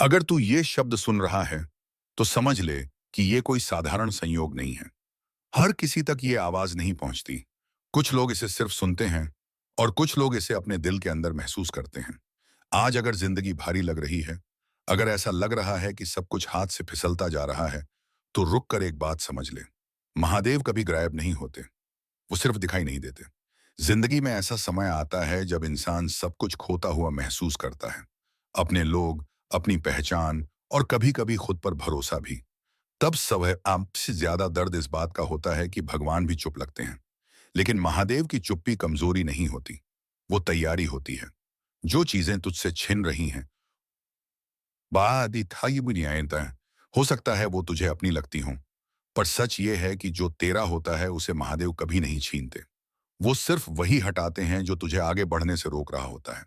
अगर तू ये शब्द सुन रहा है, तो समझ ले कि ये कोई साधारण संयोग नहीं है। हर किसी तक ये आवाज नहीं पहुंचती। कुछ लोग इसे सिर्फ सुनते हैं और कुछ लोग इसे अपने दिल के अंदर महसूस करते हैं। आज अगर जिंदगी भारी लग रही है, अगर ऐसा लग रहा है कि सब कुछ हाथ से फिसलता जा रहा है, तो रुक कर एक बात समझ ले। महादेव कभी गायब नहीं होते, वो सिर्फ दिखाई नहीं देते। जिंदगी में ऐसा समय आता है जब इंसान सब कुछ खोता हुआ महसूस करता है, अपने लोग, अपनी पहचान और कभी कभी खुद पर भरोसा भी। तब सब आपसे ज्यादा दर्द इस बात का होता है कि भगवान भी चुप लगते हैं। लेकिन महादेव की चुप्पी कमजोरी नहीं होती, वो तैयारी होती है। जो चीजें तुझसे छिन रही हैं, बादी था ये भी नहीं आयता है, हो सकता है वो तुझे अपनी लगती हो, पर सच ये है कि जो तेरा होता है उसे महादेव कभी नहीं छीनते। वो सिर्फ वही हटाते हैं जो तुझे आगे बढ़ने से रोक रहा होता है।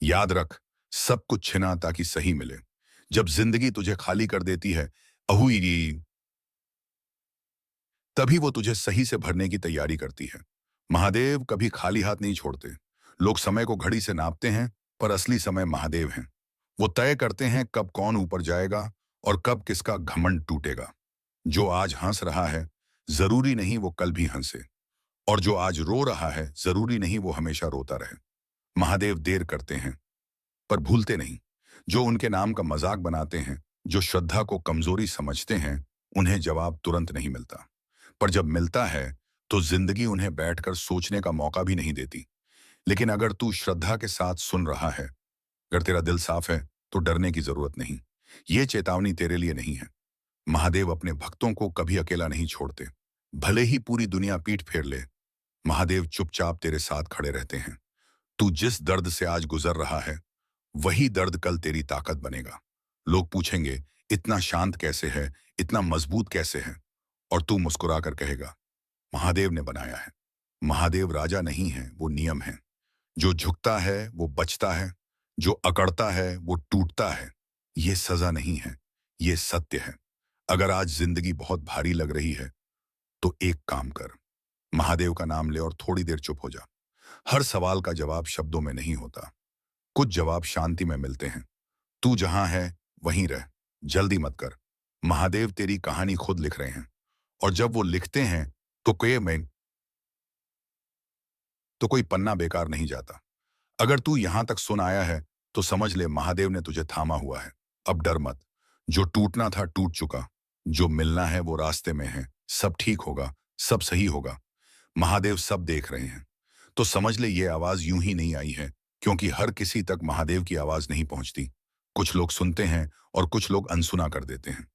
याद रख, सब कुछ छिना ताकि सही मिले। जब जिंदगी तुझे खाली कर देती है, अहुई, तभी वो तुझे सही से भरने की तैयारी करती है। महादेव कभी खाली हाथ नहीं छोड़ते। लोग समय को घड़ी से नापते हैं, पर असली समय महादेव हैं। वो तय करते हैं कब कौन ऊपर जाएगा और कब किसका घमंड टूटेगा। जो आज हंस रहा है, जरूरी नहीं वो कल भी हंसे। और जो आज रो रहा है, जरूरी नहीं वो हमेशा रोता रहे। महादेव देर करते हैं, पर भूलते नहीं। जो उनके नाम का मजाक बनाते हैं, जो श्रद्धा को कमजोरी समझते हैं, उन्हें जवाब तुरंत नहीं मिलता। पर जब मिलता है, तो जिंदगी उन्हें बैठकर सोचने का मौका भी नहीं देती। लेकिन अगर तू श्रद्धा के साथ सुन रहा है, अगर तेरा दिल साफ है, तो डरने की जरूरत नहीं। ये चेतावनी तेरे लिए नहीं है। महादेव अपने भक्तों को कभी अकेला नहीं छोड़ते। भले ही पूरी दुनिया पीठ फेर ले, महादेव चुपचाप तेरे साथ खड़े रहते हैं। तू जिस दर्द से आज गुजर रहा है, वही दर्द कल तेरी ताकत बनेगा। लोग पूछेंगे, इतना शांत कैसे है, इतना मजबूत कैसे है? और तू मुस्कुरा कर कहेगा, महादेव ने बनाया है। महादेव राजा नहीं है, वो नियम है। जो झुकता है वो बचता है, जो अकड़ता है वो टूटता है। ये सजा नहीं है, ये सत्य है। अगर आज जिंदगी बहुत भारी लग रही है, तो एक काम कर, महादेव का नाम ले और थोड़ी देर चुप हो जा। हर सवाल का जवाब शब्दों में नहीं होता, कुछ जवाब शांति में मिलते हैं। तू जहां है वहीं रह, जल्दी मत कर। महादेव तेरी कहानी खुद लिख रहे हैं, और जब वो लिखते हैं, तो कोई पन्ना बेकार नहीं जाता। अगर तू यहां तक सुन आया है, तो समझ ले महादेव ने तुझे थामा हुआ है। अब डर मत। जो टूटना था टूट चुका, जो मिलना है वो रास्ते में है। सब ठीक होगा, सब सही होगा। महादेव सब देख रहे हैं। तो समझ ले ये आवाज यूं ही नहीं आई है, क्योंकि हर किसी तक महादेव की आवाज नहीं पहुंचती। कुछ लोग सुनते हैं और कुछ लोग अनसुना कर देते हैं।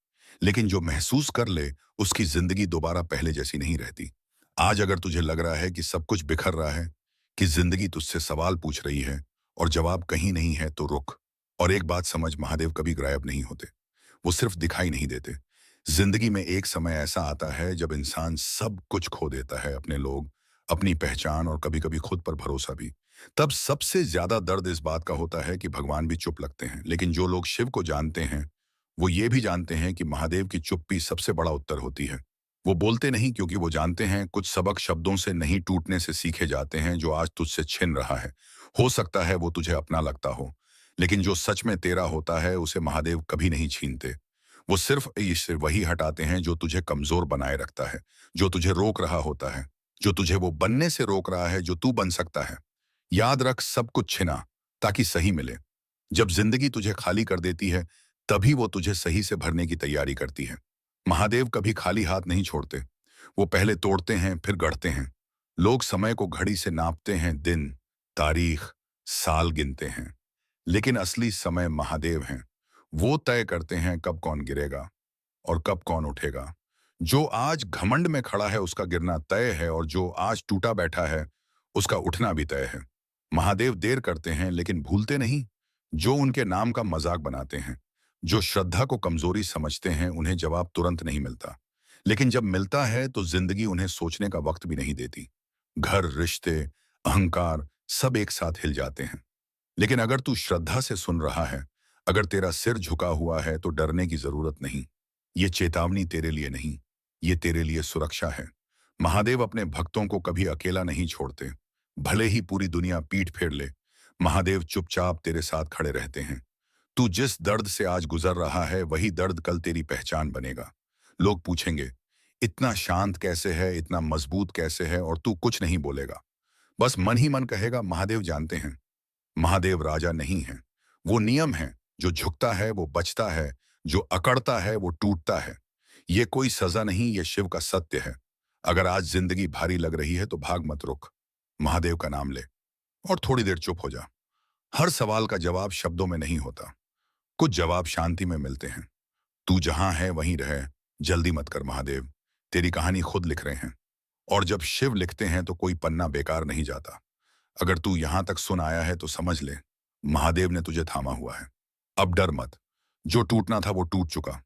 लेकिन जो महसूस कर ले, उसकी जिंदगी दोबारा पहले जैसी नहीं रहती। आज अगर तुझे लग रहा है कि सब कुछ बिखर रहा है, कि जिंदगी तुझसे सवाल पूछ रही है और जवाब कहीं नहीं है, तो रुक और एक बात समझ, महादेव कभी गायब नहीं होते, वो सिर्फ दिखाई नहीं देते। जिंदगी में एक समय ऐसा आता है जब इंसान सब कुछ खो देता है, अपने लोग, अपनी पहचान और कभी कभी खुद पर भरोसा भी। तब सबसे ज्यादा दर्द इस बात का होता है कि भगवान भी चुप लगते हैं। लेकिन जो लोग शिव को जानते हैं, वो ये भी जानते हैं कि महादेव की चुप्पी सबसे बड़ा उत्तर होती है। वो बोलते नहीं क्योंकि वो जानते हैं कुछ सबक शब्दों से नहीं, टूटने से सीखे जाते हैं। जो आज तुझसे छिन रहा है, हो सकता है वो तुझे अपना लगता हो, लेकिन जो सच में तेरा होता है उसे महादेव कभी नहीं छीनते। वो सिर्फ इससे वही हटाते हैं जो तुझे कमजोर बनाए रखता है, जो तुझे रोक रहा होता है, जो तुझे वो बनने से रोक रहा है जो तू बन सकता है। याद रख, सब कुछ छिना ताकि सही मिले। जब जिंदगी तुझे खाली कर देती है, तभी वो तुझे सही से भरने की तैयारी करती है। महादेव कभी खाली हाथ नहीं छोड़ते। वो पहले तोड़ते हैं, फिर गढ़ते हैं। लोग समय को घड़ी से नापते हैं, दिन, तारीख, साल गिनते हैं। लेकिन असली समय महादेव हैं। वो तय करते हैं कब कौन गिरेगा और कब कौन उठेगा। जो आज घमंड में खड़ा है उसका गिरना तय है, और जो आज टूटा बैठा है उसका उठना भी तय है। महादेव देर करते हैं, लेकिन भूलते नहीं। जो उनके नाम का मजाक बनाते हैं, जो श्रद्धा को कमजोरी समझते हैं, उन्हें जवाब तुरंत नहीं मिलता। लेकिन जब मिलता है, तो जिंदगी उन्हें सोचने का वक्त भी नहीं देती। घर, रिश्ते, अहंकार, सब एक साथ हिल जाते हैं। लेकिन अगर तू श्रद्धा से सुन रहा है, अगर तेरा सिर झुका हुआ है, तो डरने की जरूरत नहीं। ये चेतावनी तेरे लिए नहीं, ये तेरे लिए सुरक्षा है। महादेव अपने भक्तों को कभी अकेला नहीं छोड़ते। भले ही पूरी दुनिया पीठ फेर ले, महादेव चुपचाप तेरे साथ खड़े रहते हैं। तू जिस दर्द से आज गुजर रहा है वही दर्द कल तेरी पहचान बनेगा। लोग पूछेंगे, इतना शांत कैसे है, इतना मजबूत कैसे है, और तू कुछ नहीं बोलेगा। बस मन ही मन कहेगा, महादेव जानते हैं। महादेव राजा नहीं है। वो नियम है। जो झुकता है वो बचता है, जो अकड़ता है वो टूटता है। ये कोई सजा नहीं, ये शिव का सत्य है। अगर आज जिंदगी भारी लग रही है तो भाग मत रुक। महादेव का नाम ले और थोड़ी देर चुप हो जा। हर सवाल का जवाब शब्दों में नहीं होता। कुछ जवाब शांति में मिलते हैं। तू जहां है वहीं रहे। जल्दी मत कर महादेव। तेरी कहानी खुद लिख रहे हैं। और जब शिव लिखते हैं तो कोई पन्ना बेकार नहीं जाता। अगर तू यहां तक सुन आया है तो समझ ले, महादेव ने तुझे थामा हुआ है। अब डर मत। जो टूटना था वो टूट चुका।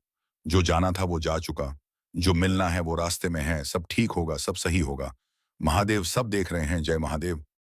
जो जाना था वो जा चुका। जो मिलना है वो रास्ते में है। सब ठीक होगा, सब सही होगा। महादेव सब देख रहे हैं। जय महादेव।